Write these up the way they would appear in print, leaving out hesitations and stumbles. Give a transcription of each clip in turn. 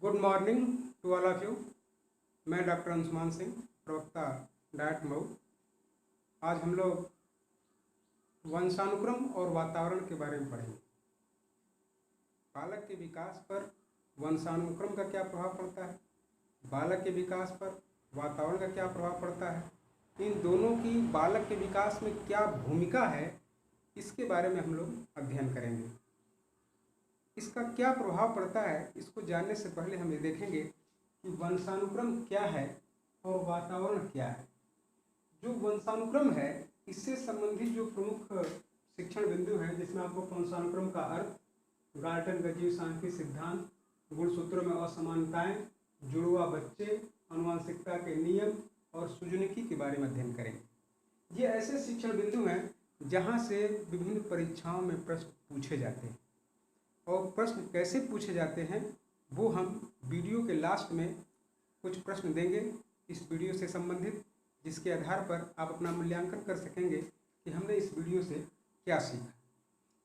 Good morning to all of you. मैं doctor Anshuman Singh, प्रवक्ता DIET Mau. आज हम लोग वंशानुक्रम और वातावरण के बारे में पढ़ेंगे। बालक के विकास पर वंशानुक्रम का क्या प्रभाव पड़ता है, बालक के विकास पर वातावरण का क्या प्रभाव पड़ता है, इन दोनों की बालक के विकास में क्या भूमिका है, इसके बारे में हम लोग अध्ययन करेंगे। इसका क्या प्रभाव पड़ता है, इसको जानने से पहले हम ये देखेंगे कि वंशानुक्रम क्या है और वातावरण क्या है। जो वंशानुक्रम है, इससे संबंधित जो प्रमुख शिक्षण बिंदु हैं, जिसमें आपको वंशानुक्रम का अर्थ, गाल्टन का जीव सांख्यिकी सिद्धांत, गुणसूत्रों में असमानताएं, जुड़वा बच्चे, आनुवंशिकता के नियम और सुजनकी के बारे में अध्ययन करेंगे। ये ऐसे शिक्षण बिंदु हैं जहाँ से विभिन्न परीक्षाओं में प्रश्न पूछे जाते हैं, और प्रश्न कैसे पूछे जाते हैं वो हम वीडियो के लास्ट में कुछ प्रश्न देंगे इस वीडियो से संबंधित, जिसके आधार पर आप अपना मूल्यांकन कर सकेंगे कि हमने इस वीडियो से क्या सीखा।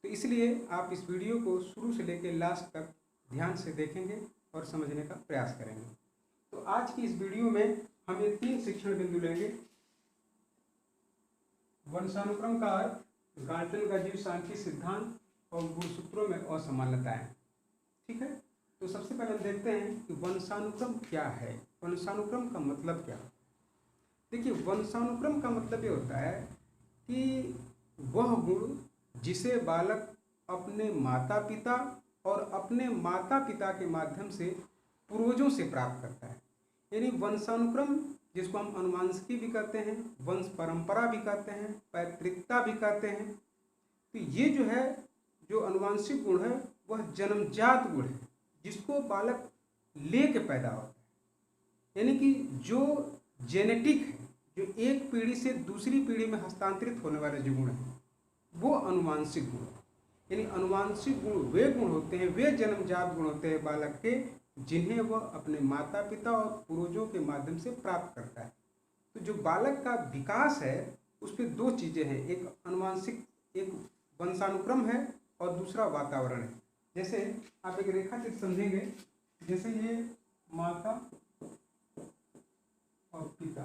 तो इसलिए आप इस वीडियो को शुरू से लेकर लास्ट तक ध्यान से देखेंगे और समझने का प्रयास करेंगे। तो आज की इस वीडियो में हम ये 3 शिक्षण बिंदु लेंगे। वंशानुक्रम का अर्थ, गाल्टन का जीव सांख्यिकी सिद्धांत और गुणसूत्रों में असमानताएं। ठीक है, तो सबसे पहले हम देखते हैं कि वंशानुक्रम क्या है। वंशानुक्रम का मतलब क्या है? देखिए, वंशानुक्रम का मतलब ये होता है कि वह गुण जिसे बालक अपने माता पिता और अपने माता पिता के माध्यम से पूर्वजों से प्राप्त करता है। यानी वंशानुक्रम, जिसको हम अनुवांशिकी भी कहते हैं, वंश परंपरा भी कहते हैं, पैतृकता भी कहते हैं। तो ये जो है, जो अनुवांशिक गुण है, वह जन्मजात गुण है, जिसको बालक ले के पैदा होता है। यानी कि जो जेनेटिक है, जो एक पीढ़ी से दूसरी पीढ़ी में हस्तांतरित होने वाले जो गुण हैं, वो अनुवांशिक गुण है। यानी अनुवांशिक गुण वे गुण होते हैं, वे जन्मजात गुण होते हैं बालक के, जिन्हें वह अपने माता पिता और पूर्वजों के माध्यम से प्राप्त करता है। तो जो बालक का विकास है, उस पर 2 चीज़ें हैं, एक अनुवांशिक, एक वंशानुक्रम है और दूसरा वातावरण है। जैसे आप एक रेखा चित्र समझेंगे, जैसे ये माता और पिता,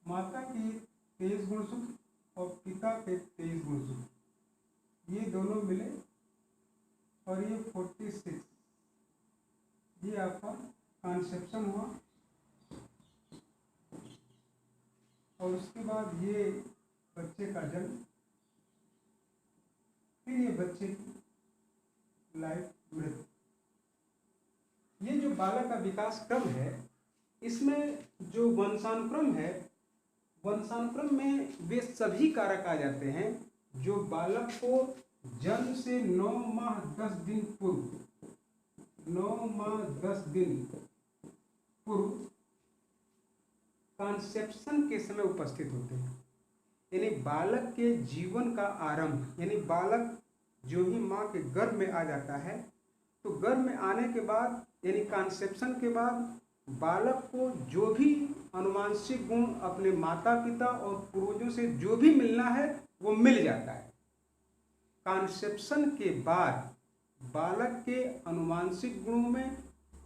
माता के 23 गुणसूत्र और पिता के 23 गुणसूत्र, ये दोनों मिले और ये 46, ये आपका कॉन्सेप्शन हुआ। और उसके बाद ये बच्चे का जन्म, फिर ये बच्चे की लाइफ, मृत्यु। ये जो बालक का विकास क्रम है, इसमें जो वंशानुक्रम है, वंशानुक्रम में वे सभी कारक आ जाते हैं जो बालक को जन्म से 9 माह 10 दिन पूर्व, 9 माह 10 दिन पूर्व कॉन्सेप्शन के समय उपस्थित होते हैं। यानी बालक के जीवन का आरंभ, यानी बालक जो ही माँ के गर्भ में आ जाता है, तो गर्भ में आने के बाद, यानी कॉन्सेप्शन के बाद, बालक को जो भी अनुवांशिक गुण अपने माता पिता और पूर्वजों से जो भी मिलना है वो मिल जाता है। कॉन्सेप्शन के बाद बालक के अनुवांशिक गुणों में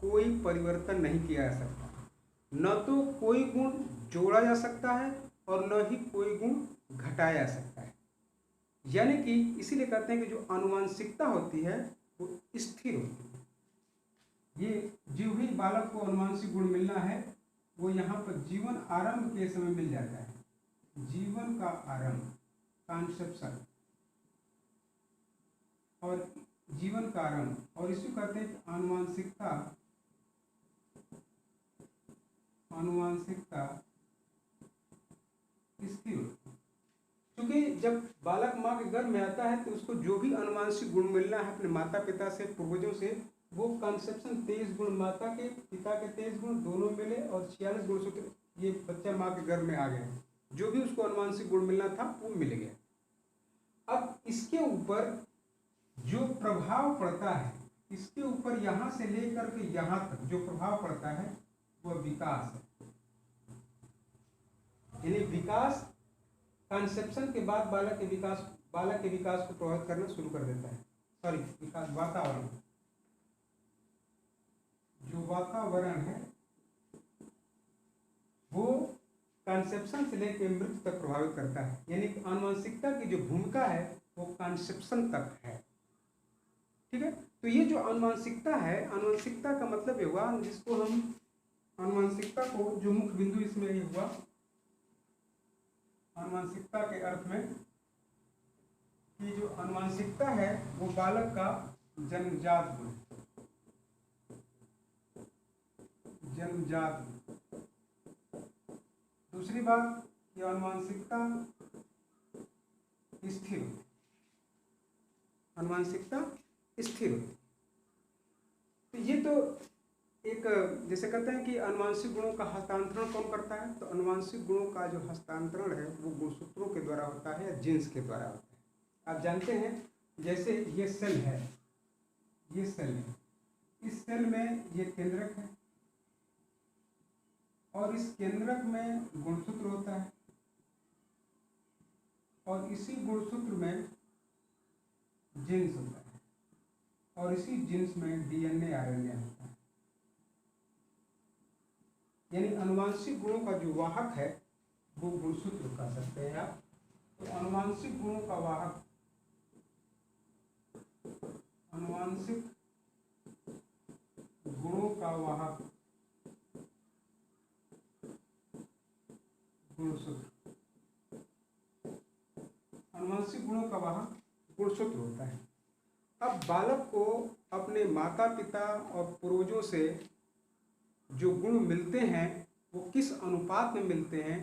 कोई परिवर्तन नहीं किया जा सकता, न तो कोई गुण जोड़ा जा सकता है और न ही कोई गुण घटाया जा सकता है। यानी कि इसीलिए कहते हैं कि जो आनुवंशिकता होती है वो स्थिर होती है। ये जो भी बालक को अनुवांशिक गुण मिलना है, वो यहाँ पर जीवन आरंभ के समय मिल जाता है। जीवन का आरंभ, कॉन्सेप्शन, और जीवन का आरंभ, और इसको कहते हैं आनुवंशिकता। आनुवंशिकता स्थिर होती है, क्योंकि जब बालक माँ के गर्भ में आता है तो उसको जो भी अनुवांशिक गुण मिलना है अपने माता पिता से, पूर्वजों से, वो कॉन्सेप्शन 23 गुण माता के, पिता के 23 गुण दोनों मिले और 46 गुणसूत्र, ये बच्चा माँ के गर्भ में आ गया। जो भी उसको अनुवांशिक गुण मिलना था वो मिल गया। अब इसके ऊपर जो प्रभाव पड़ता है, इसके ऊपर यहाँ से लेकर के यहाँ तक जो प्रभाव पड़ता है वह विकास है। यानी विकास कॉन्सेप्शन के बाद बालक के विकास को प्रभावित करना शुरू कर देता है। सॉरी, विकास, वातावरण। जो वातावरण है वो कंसेप्शन से लेकर मृत्यु तक प्रभावित करता है। यानी कि आनुवंशिकता की जो भूमिका है वो कंसेप्शन तक है। ठीक है, तो ये जो आनुवंशिकता है, आनुवंशिकता का मतलब ये हुआ जिसको हम आनुवंशिकता को जो मुख्य बिंदु इसमें ये हुआ आनुवंशिकता के अर्थ में कि जो आनुवंशिकता है वो बालक का जन्मजात गुण, जन्मजात गुण। दूसरी बात कि आनुवंशिकता स्थिर होती, आनुवंशिकता स्थिर होती। तो ये तो एक जैसे कहते हैं कि आनुवंशिक गुणों का हस्तांतरण कौन करता है, तो आनुवंशिक गुणों का जो हस्तांतरण है वो गुणसूत्रों के द्वारा होता है या जीन्स के द्वारा होता है। आप जानते हैं जैसे ये सेल है, ये सेल है, इस सेल में ये केंद्रक है और इस केंद्रक में गुणसूत्र होता है और इसी गुणसूत्र में जीन्स होता है और इसी जीन्स में डीएनए आरएनए होता है। यानी आनुवंशिक गुणों का जो वाहक है वो गुणसूत्र कह सकते हैं आप। तो आनुवंशिक गुणों का वाहक, आनुवंशिक गुणों का वाहक गुणसूत्र, आनुवंशिक गुणों का वाहक गुणसूत्र होता है। अब बालक को अपने माता पिता और पूर्वजों से जो गुण मिलते हैं वो किस अनुपात में मिलते हैं,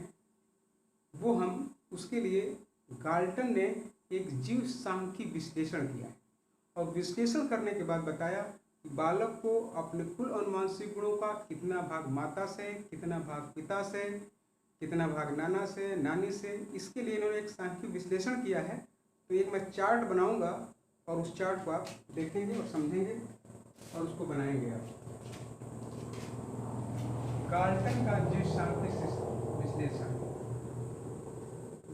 वो हम उसके लिए गाल्टन ने एक जीव सांख्यिकी विश्लेषण किया है और विश्लेषण करने के बाद बताया कि बालक को अपने कुल आनुवंशिक गुणों का कितना भाग माता से, कितना भाग पिता से, कितना भाग नाना से, नानी से, इसके लिए इन्होंने एक सांख्यिकी विश्लेषण किया है। तो एक मैं चार्ट बनाऊंगा और उस चार्ट को आप देखेंगे और समझेंगे और उसको बनाएंगे आप। गाल्टन का जीव सांख्यिकी विश्लेषण,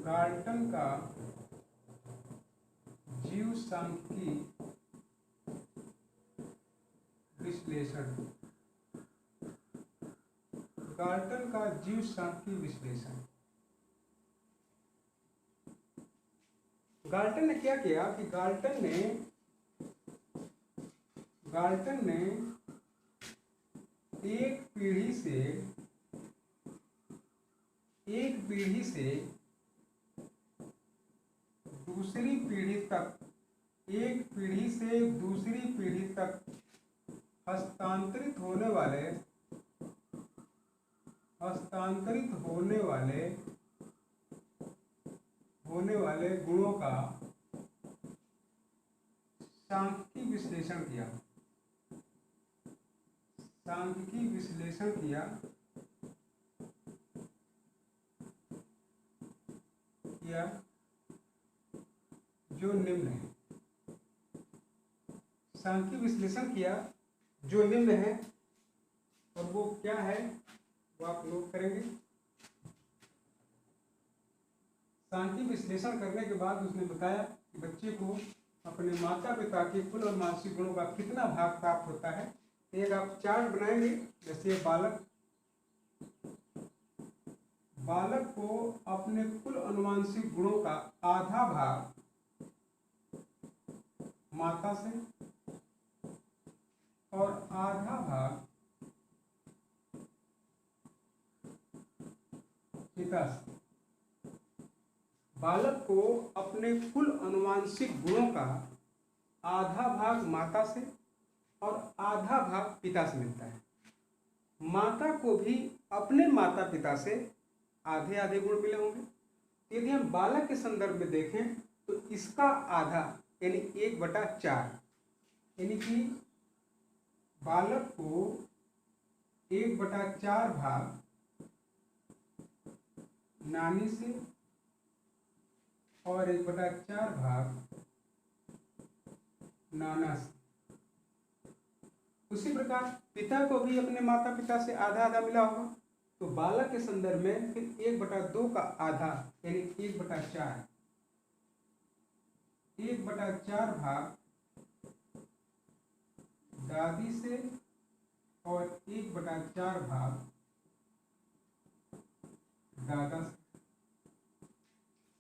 गाल्टन का जीव सांख्यिकी विश्लेषण, गाल्टन का जीव सांख्यिकी विश्लेषण। गाल्टन ने क्या किया कि गाल्टन ने एक पीढ़ी से दूसरी पीढ़ी तक, एक पीढ़ी से दूसरी पीढ़ी तक हस्तांतरित होने वाले गुणों का सांख्यिकी विश्लेषण किया, सांख्यिकी विश्लेषण किया जो निम्न है, सांख्यिकी विश्लेषण किया जो निम्न है। और वो क्या है वो आप नोट करेंगे। सांख्यिकी विश्लेषण करने के बाद उसने बताया कि बच्चे को अपने माता पिता के कुल आनुवंशिक गुणों का कितना भाग प्राप्त होता है। एक आप चार्ट बनाएंगे, जैसे बालक को अपने कुल आनुवंशिक गुणों का आधा भाग माता से और आधा भाग पिता से। बालक को अपने कुल आनुवंशिक गुणों का आधा भाग माता से और आधा भाग पिता से मिलता है। माता को भी अपने माता पिता से आधे आधे गुण मिले होंगे। यदि हम बालक के संदर्भ में देखें तो इसका आधा यानी 1/4, यानी कि बालक को 1/4 भाग नानी से और 1/4 भाग नाना से। उसी प्रकार पिता को भी अपने माता पिता से आधा आधा मिला होगा। तो बालक के संदर्भ में फिर 1/2 का आधा यानी 1/4, 1/4 भाग दादी से और 1/4 भाग दादा से।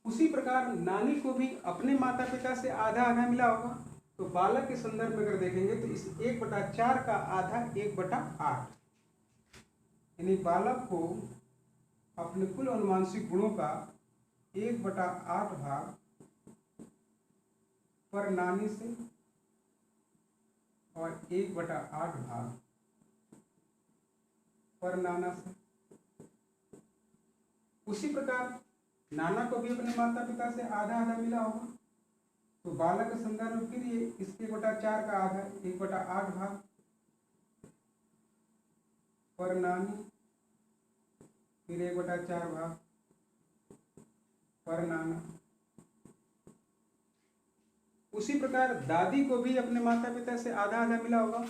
उसी प्रकार नानी को भी अपने माता पिता से आधा आधा मिला होगा। तो बालक के संदर्भ में अगर देखेंगे तो इस 1/4 का आधा 1/8, यानी बालक को अपने कुल अनुवांशिक गुणों का 1/8 भाग पर नानी से और 1/8 भाग पर नाना से। उसी प्रकार नाना को भी अपने माता पिता से आधा आधा मिला होगा। तो बालक के संदर्भ में फिर ये इसके 1/4 का आधा 1/8 भाग पर नानी, फिर 1/4 भाग पर नाना। उसी प्रकार दादी को भी अपने माता पिता से आधा आधा मिला होगा।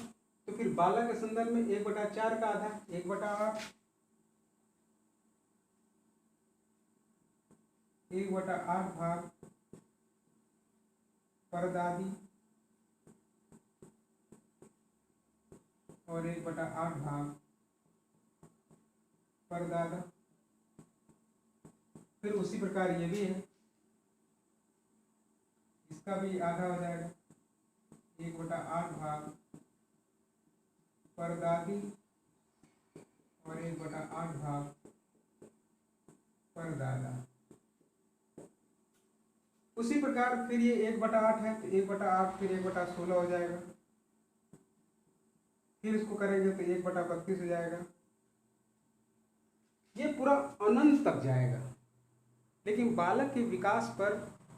तो फिर बालक के संदर्भ में 1/4 का आधा 1/8, 1/8 भाग पर दादी और 1/8 भाग पर दादा। फिर उसी प्रकार ये भी है, इसका भी आधा हो जाएगा 1/8 भाग पर दादी और 1/8 भाग पर दादा। उसी प्रकार फिर ये 1/8 है तो 1/8 फिर 1/16 हो जाएगा। फिर इसको करेंगे तो 1/32 हो जाएगा। ये पूरा अनंत तक जाएगा। लेकिन बालक के विकास पर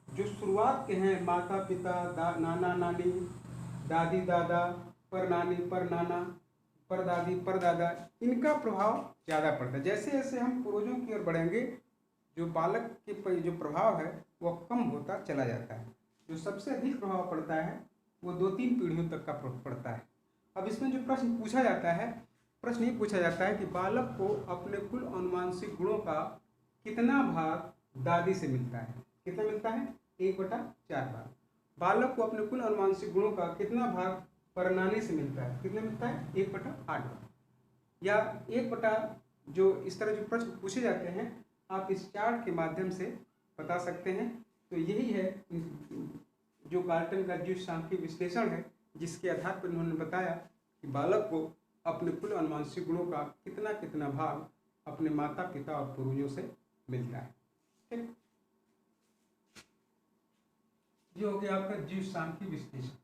जो शुरुआत के हैं माता पिता, नाना नानी, दादी दादा, पर नानी पर नाना, पर दादी पर दादा, इनका प्रभाव ज़्यादा पड़ता है। जैसे जैसे हम पूर्वजों की ओर बढ़ेंगे जो बालक के जो प्रभाव है वह कम होता चला जाता है। जो सबसे अधिक प्रभाव पड़ता है वो 2-3 पीढ़ियों तक का पड़ता है। अब इसमें जो प्रश्न पूछा जाता है, प्रश्न ये पूछा जाता है कि बालक को अपने कुल अनुवांशिक गुणों का कितना भाग दादी से मिलता है। कितना मिलता है? 1/4 भाग। बालक को अपने कुल अनुवांशिक गुणों का कितना भाग परनानी से मिलता है? कितना मिलता है? 1/8 भाग। या 1/, जो इस तरह जो प्रश्न पूछे जाते हैं आप इस चार्ट के माध्यम से बता सकते हैं। तो यही है जो गाल्टन का जो सांख्यिक विश्लेषण है, जिसके आधार पर उन्होंने बताया कि बालक को अपने कुल अनुवांशिक गुणों का कितना कितना भाग अपने माता पिता और पूर्वजों से मिलता है। ठीक, ये हो गया आपका जीव सांख्यिक विश्लेषण।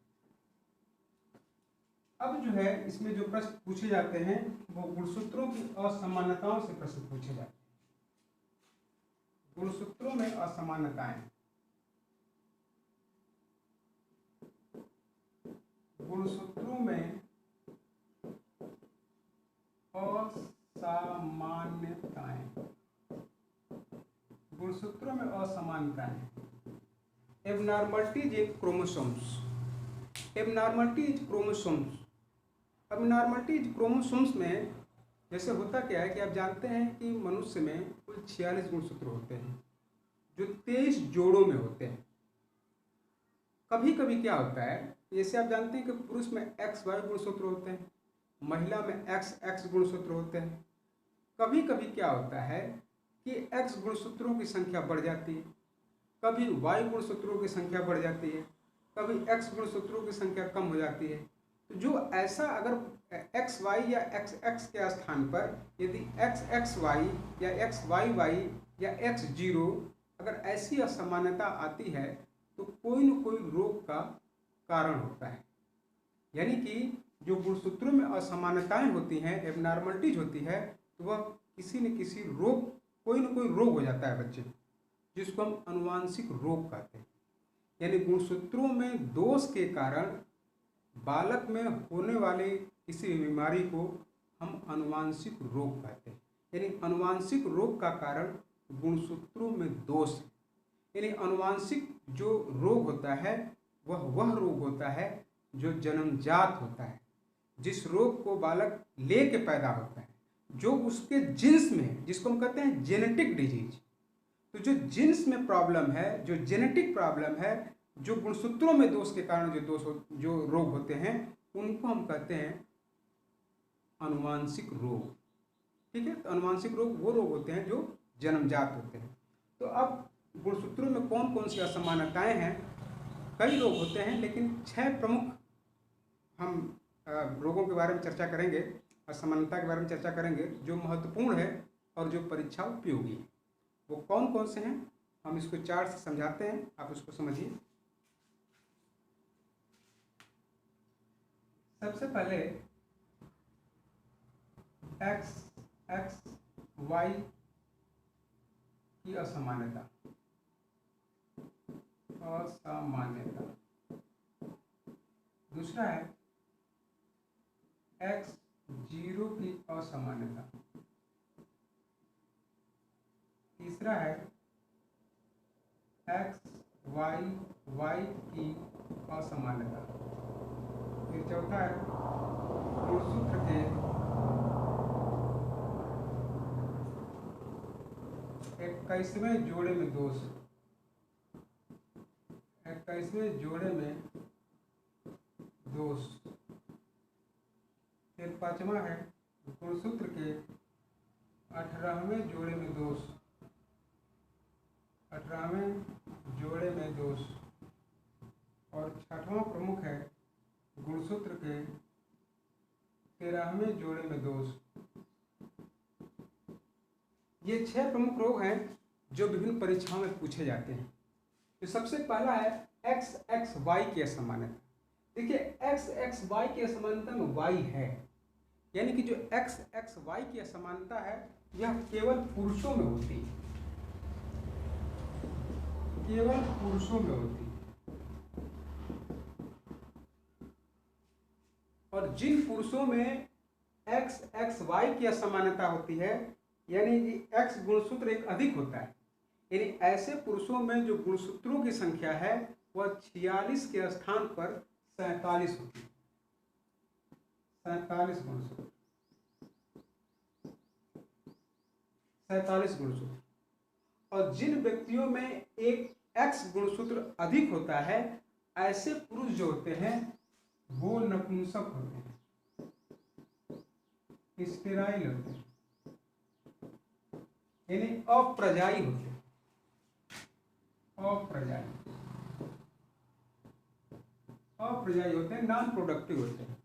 अब जो है इसमें जो प्रश्न पूछे जाते हैं वो गुणसूत्रों की असमानताओं से प्रश्न पूछे जाते हैं। गुणसूत्रों में असमानताएं, गुणसूत्रों में असामान्यताएं, गुणसूत्रों में असमानताएं। Abnormalities in chromosomes, abnormalities chromosomes. Abnormalities chromosomes में जैसे होता क्या है कि आप जानते हैं कि मनुष्य में कुल 46 गुणसूत्र होते हैं जो 23 जोड़ों में होते हैं। कभी कभी क्या होता है, जैसे आप जानते हैं कि पुरुष में XY गुणसूत्र होते हैं, महिला में XX गुणसूत्र होते हैं। कभी कभी क्या होता है कि X गुणसूत्रों की संख्या बढ़ जाती है, कभी Y गुणसूत्रों की संख्या बढ़ जाती है, कभी X गुणसूत्रों की संख्या कम हो जाती है। तो जो ऐसा अगर XY या XX के स्थान पर यदि XXY या XYY या X0 अगर ऐसी असमानता आती है तो कोई न कोई रोग का कारण होता है। यानी कि जो गुणसूत्रों में असमानताएं होती हैं, एबनॉर्मलिटीज होती है, तो वह किसी न किसी रोग, कोई न कोई रोग हो जाता है बच्चे, जिसको हम अनुवांशिक रोग कहते हैं। यानी गुणसूत्रों में दोष के कारण बालक में होने वाले किसी बीमारी को हम अनुवांशिक रोग कहते हैं। यानी अनुवांशिक रोग का कारण गुणसूत्रों में दोष है। यानी अनुवांशिक जो रोग होता है वह रोग होता है जो जन्मजात होता है, जिस रोग को बालक ले के पैदा होता है, जो उसके जिन्स में, जिसको हम कहते हैं जेनेटिक डिजीज। तो जो जिन्स में प्रॉब्लम है, जो जेनेटिक प्रॉब्लम है, जो गुणसूत्रों में दोष के कारण जो रोग होते हैं, उनको हम कहते हैं अनुवांशिक रोग। ठीक है, तो अनुवांशिक रोग वो रोग होते हैं जो जन्मजात होते हैं। तो अब गुणसूत्रों में कौन कौन सी असमानताएं हैं? कई रोग होते हैं, लेकिन 6 प्रमुख हम रोगों के बारे में चर्चा करेंगे, असमानता के बारे में चर्चा करेंगे जो महत्वपूर्ण है और जो परीक्षा उपयोगी है। वो कौन कौन से हैं, हम इसको चार्ट से समझाते हैं, आप उसको समझिए। सबसे पहले एक्स वाई की असमानता। दूसरा है x0 की असमानता। तीसरा है y की असमानता। फिर चौथा है गुणसूत्र के 21वें जोड़े में दोष। 21वें जोड़े में दोष। फिर 5वां है गुणसूत्र के 18वें जोड़े में दोष। 18वें जोड़े में दोष। और 6वां प्रमुख है गुणसूत्र के 13वें जोड़े में दोष। ये 6 प्रमुख रोग हैं जो विभिन्न परीक्षाओं में पूछे जाते हैं। तो सबसे पहला है XXY की असमानता। देखिए XXY की असमानता में Y है, यानी कि जो XXY की असमानता है यह केवल पुरुषों में होती है, केवल पुरुषों में होती है। और जिन पुरुषों में XXY की असमानता होती है, यानी कि X गुणसूत्र एक अधिक होता है, यानी ऐसे पुरुषों में जो गुणसूत्रों की संख्या है वह 46 के स्थान पर 47 होती है। 47 गुणसूत्र, 47 गुणसूत्र। और जिन व्यक्तियों में एक X गुणसूत्र अधिक होता है, ऐसे पुरुष जो होते हैं वो नपुंसक होते हैं, स्टेराइल होते हैं, यानी अप्रजाई होते हैं, अप्रजाई होते हैं, नॉन प्रोडक्टिव होते हैं।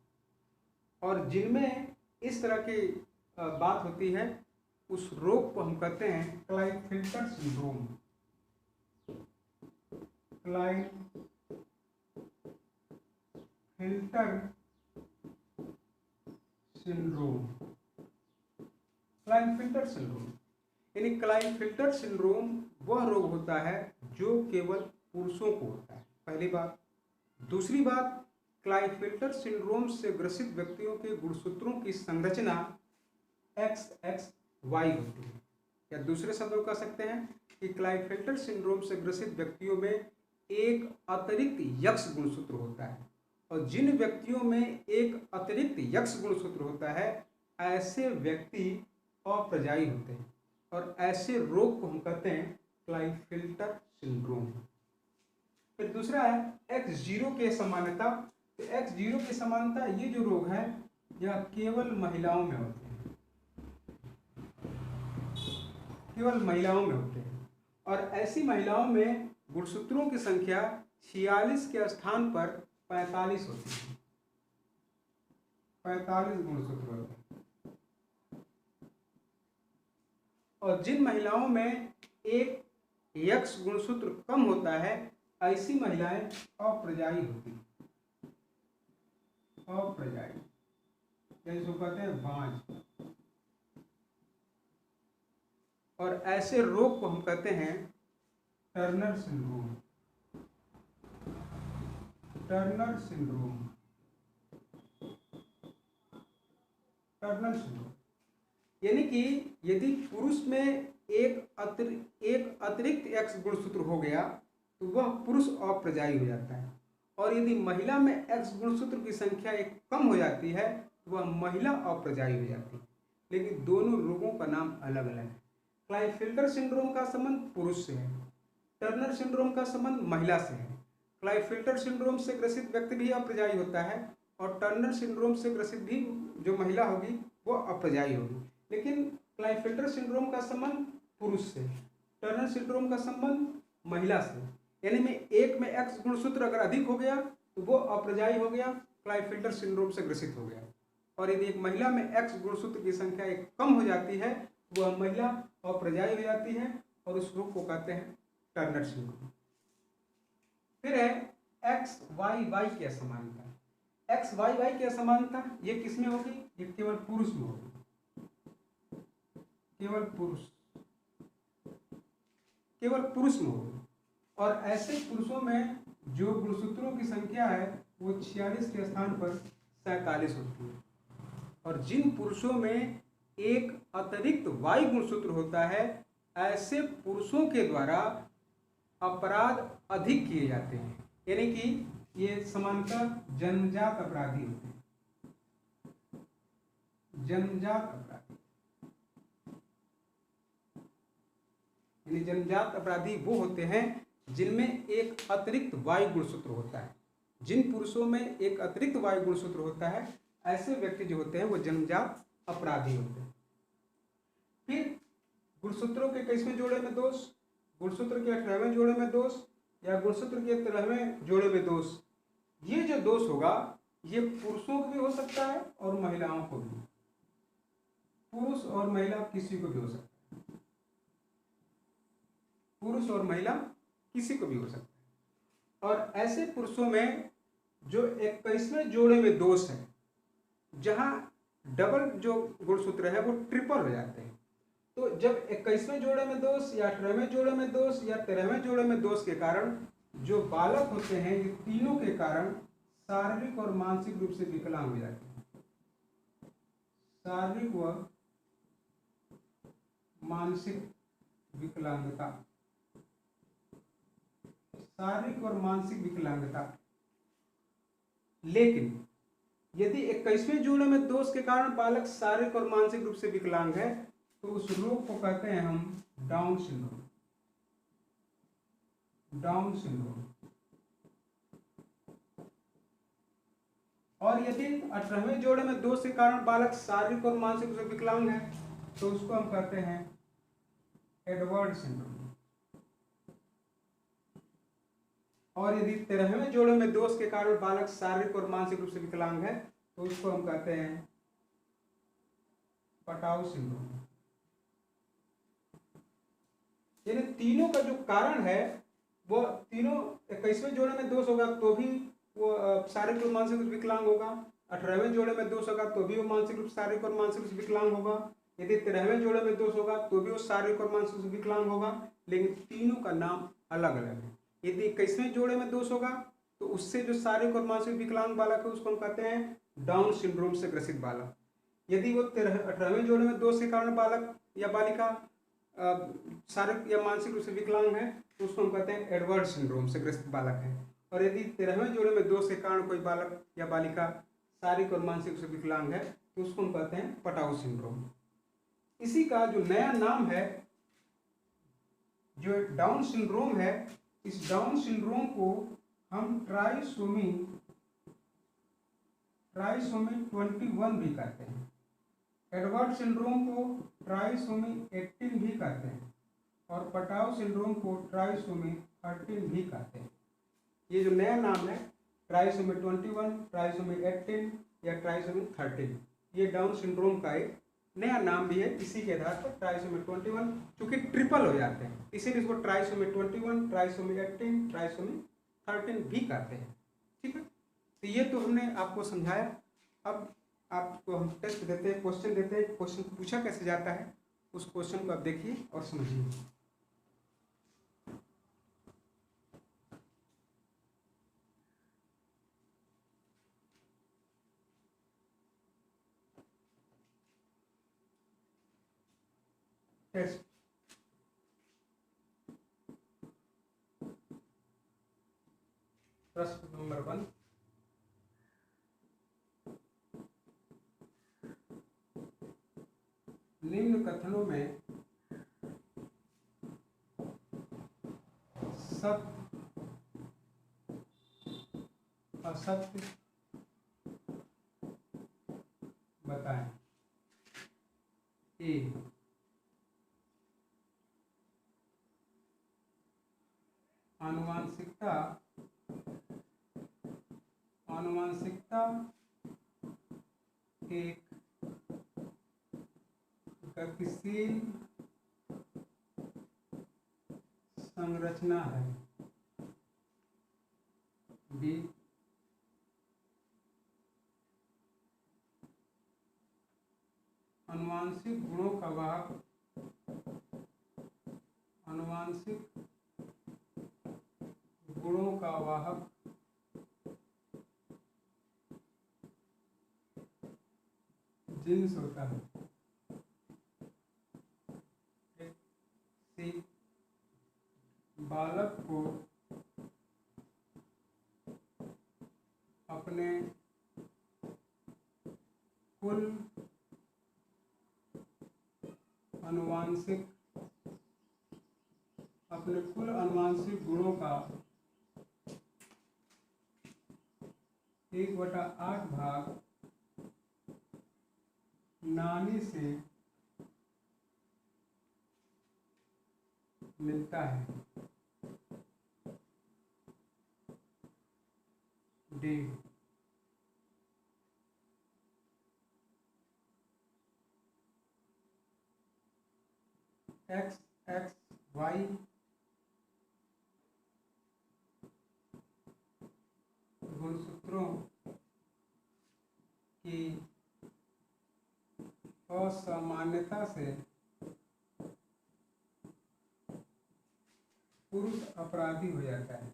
और जिनमें इस तरह की बात होती है उस रोग को हम कहते हैं क्लाइनफिल्टर सिंड्रोम। क्लाइनफिल्टर सिंड्रोम, यानी क्लाइनफिल्टर सिंड्रोम वह रोग होता है जो केवल पुरुषों को होता है, पहली बात। दूसरी बात, क्लाइनफिल्टर सिंड्रोम से ग्रसित व्यक्तियों के गुणसूत्रों की संरचना XXY होती है, या दूसरे शब्दों कह सकते हैं कि क्लाइनफिल्टर सिंड्रोम से ग्रसित व्यक्तियों में एक अतिरिक्त यक्ष गुणसूत्र होता है। और जिन व्यक्तियों में एक अतिरिक्त यक्ष गुणसूत्र होता है, ऐसे व्यक्ति अप्रजाई होते हैं, और ऐसे रोग को हम कहते हैं क्लाइनफिल्टर सिंड्रोम। फिर दूसरा है X0 के समानता। तो X0 की समानता, ये जो रोग है यह केवल महिलाओं में होते हैं, केवल महिलाओं में होते हैं। और ऐसी महिलाओं में गुणसूत्रों की संख्या 46 के स्थान पर 45 होती है, 45 गुणसूत्र होते हैं। और जिन महिलाओं में एक यक्ष गुणसूत्र कम होता है, ऐसी महिलाएं अप्रजाई होती हैं, अप्रजाई, जिसको कहते हैं बांझ। और ऐसे रोग को हम कहते हैं टर्नर सिंड्रोम। टर्नर सिंड्रोम यानी कि यदि पुरुष में एक अतिरिक्त X गुणसूत्र हो गया तो वह पुरुष अप्रजाई हो जाता है, और यदि महिला में X गुणसूत्र की संख्या एक कम हो जाती है तो वह महिला अप्रजाई हो जाती है। लेकिन दोनों रोगों का नाम अलग अलग है। क्लाइनफिल्टर सिंड्रोम का संबंध पुरुष से है, टर्नर सिंड्रोम का संबंध महिला से है। क्लाइनफिल्टर सिंड्रोम से ग्रसित व्यक्ति भी अप्रजाई होता है, और टर्नर सिंड्रोम से ग्रसित भी जो महिला होगी वो अप्रजाई होगी। लेकिन क्लाइनफेल्टर सिंड्रोम का संबंध पुरुष से, टर्नर सिंड्रोम का संबंध महिला से, यानी में एक में एक्स गुणसूत्र अगर अधिक हो गया तो वो अप्रजाई हो गया, क्लाइनफेल्टर सिंड्रोम से ग्रसित हो गया। और यदि एक महिला में एक्स गुणसूत्र की संख्या एक कम हो जाती है वह महिला अप्रजाई हो जाती है और उस रोग को कहते हैं टर्नर सिंड्रोम। फिर है एक्स वाई वाई की असमानता। एक्स वाई वाई की असमानता ये किसमें होगी? ये केवल पुरुष में होगी, केवल पुरुष में होगी। और ऐसे पुरुषों में जो गुणसूत्रों की संख्या है वो 46 के स्थान पर 47 होती है। और जिन पुरुषों में एक अतिरिक्त वाई गुणसूत्र होता है ऐसे पुरुषों के द्वारा अपराध अधिक किए जाते हैं, यानी कि ये सामान्यतः जन्मजात अपराधी होते हैं। जन्मजात अपराधी यानी जन्मजात अपराधी वो होते हैं जिनमें एक अतिरिक्त वायु गुणसूत्र होता है। जिन पुरुषों में एक अतिरिक्त वायु गुणसूत्र होता है ऐसे व्यक्ति जो होते हैं वो जन्मजात अपराधी होते हैं। फिर गुणसूत्रों के 21वें जोड़े में दोष, गुणसूत्र के 18वें जोड़े में दोष या गुणसूत्र के 13वें जोड़े में दोष, ये जो दोष होगा ये पुरुषों को भी हो सकता है और महिलाओं को भी, पुरुष और महिला किसी को भी हो सकता है, पुरुष और महिला किसी को भी हो सकता है। और ऐसे पुरुषों में जो 21वें जोड़े में दोष है, जहां डबल जो गुणसूत्र है वो ट्रिपल हो जाते हैं, तो जब 21वें जोड़े में दोष या 18वें जोड़े में दोष या 13वें जोड़े में दोष के कारण जो बालक होते हैं ये तीनों के कारण शारीरिक और मानसिक रूप से विकलांग हो जाते हैं। शारीरिक व मानसिक विकलांगता, शारीरिक और मानसिक विकलांगता। लेकिन यदि 21वें जोड़े में दोष के कारण बालक शारीरिक और मानसिक रूप से विकलांग है तो उस रोग को कहते हैं हम डाउन सिंड्रोम। Down syndrome. और यदि 18वें जोड़े में दोष के कारण बालक शारीरिक और मानसिक रूप से विकलांग है तो उसको हम कहते हैं एडवर्ड सिंड्रोम। और यदि 13वें जोड़े में दोष के कारण बालक शारीरिक और मानसिक रूप से विकलांग है तो उसको हम कहते हैं पटाउ सिंड्रोम। यानी तीनों का जो कारण है वो तीनों 21वें जोड़े में दोष होगा तो भी वो शारीरिक और मानसिक रूप से विकलांग होगा, 18वें जोड़े में दोष होगा तो भी वो मानसिक रूप शारीरिक और मानसिक रूप से विकलांग होगा, यदि 13वें जोड़े में दोष होगा तो भी वो शारीरिक और मानसिक रूप से विकलांग होगा। लेकिन तीनों का नाम अलग अलग है। यदि 21वें जोड़े में दोष होगा तो उससे जो शारीरिक और मानसिक विकलांग बालक है उसको हम कहते हैं डाउन सिंड्रोम से ग्रसित बालक। यदि वो 18वें जोड़े में दोष के कारण बालक या बालिका शारीरिक या मानसिक रूप से विकलांग है तो उसको हम कहते हैं एडवर्ड सिंड्रोम से ग्रसित बालक है। और यदि 13वें जोड़े में दोष के कारण कोई बालक या बालिका शारीरिक और मानसिक रूप से विकलांग है तो उसको हम कहते हैं पटाउ सिंड्रोम। इसी का जो नया नाम है जो डाउन सिंड्रोम है, इस डाउन सिंड्रोम को हम ट्राइसोमी 21 भी कहते हैं। एडवर्ड सिंड्रोम को ट्राइसोमी 18 भी कहते हैं और पटाउ सिंड्रोम को ट्राइसोमी 13 भी कहते हैं। ये जो नया नाम है ट्राइसोमी 21, ट्राइसोमी 18 या ट्राइसोमी 13, ये डाउन सिंड्रोम का एक नया नाम भी है। इसी के आधार पर ट्राइसोमी 21 चूंकि ट्रिपल हो जाते हैं इसीलिए इसको ट्राइसोमी 21, ट्राइसोमी 18, ट्राइसोमी 13 भी कहते हैं। ठीक है, तो ये तो हमने आपको समझाया। अब आपको हम टेस्ट देते हैं, क्वेश्चन देते हैं, क्वेश्चन पूछा कैसे जाता है उस क्वेश्चन को आप देखिए और समझिए। टेस्ट प्रश्न नंबर 1, निम्न कथनों में सत्य, असत्य बताएं। ए, आनुवांशिकता एक गतिशील संरचना है। बी, आनुवांशिक गुणों का वाहक जीन्स होता है। सी, बालक को अपने कुल अनुवांशिक गुणों का 1/8 भाग नानी से मिलता है। डी, XXY गुणसूत्रों की असामान्यता से पुरुष अपराधी हो जाता है।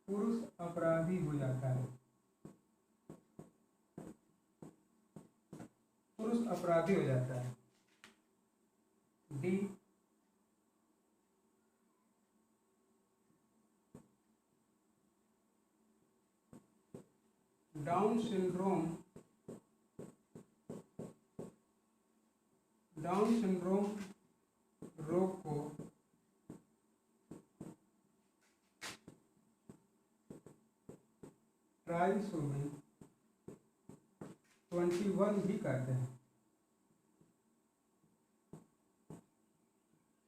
पुरुष अपराधी हो जाता है। पुरुष अपराधी हो जाता है। डी, डाउन सिंड्रोम रोग को ट्राइसोमी 21 भी कहते हैं।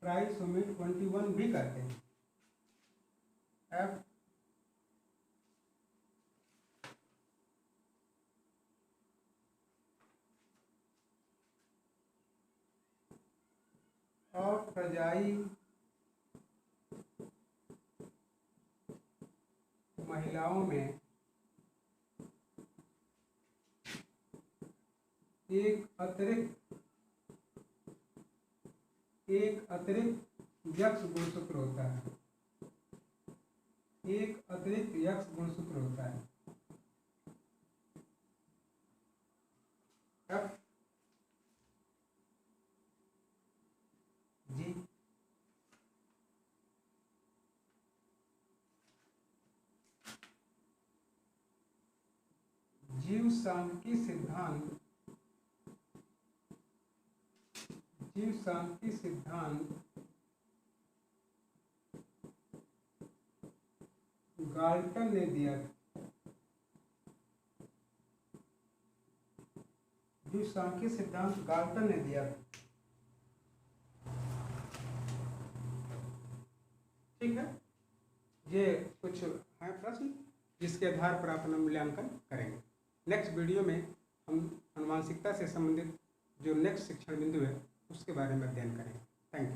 ट्राइसोमी 21 भी कहते हैं। एफ, अप्रजाई महिलाओं में एक अतिरिक्त यक्स गुणसूत्र होता है। एक अतिरिक्त यक्स गुणसूत्र होता है। एफ, जी, जीवशांति सिद्धांत गाल्टन ने दिया था। जीवशांति सिद्धांत गाल्टन ने दिया था। ठीक है, ये कुछ है प्रश्न जिसके आधार पर आप अपना मूल्यांकन करेंगे। नेक्स्ट वीडियो में हम आनुवांशिकता से संबंधित जो नेक्स्ट शिक्षण बिंदु है उसके बारे में अध्ययन करेंगे। Thank you.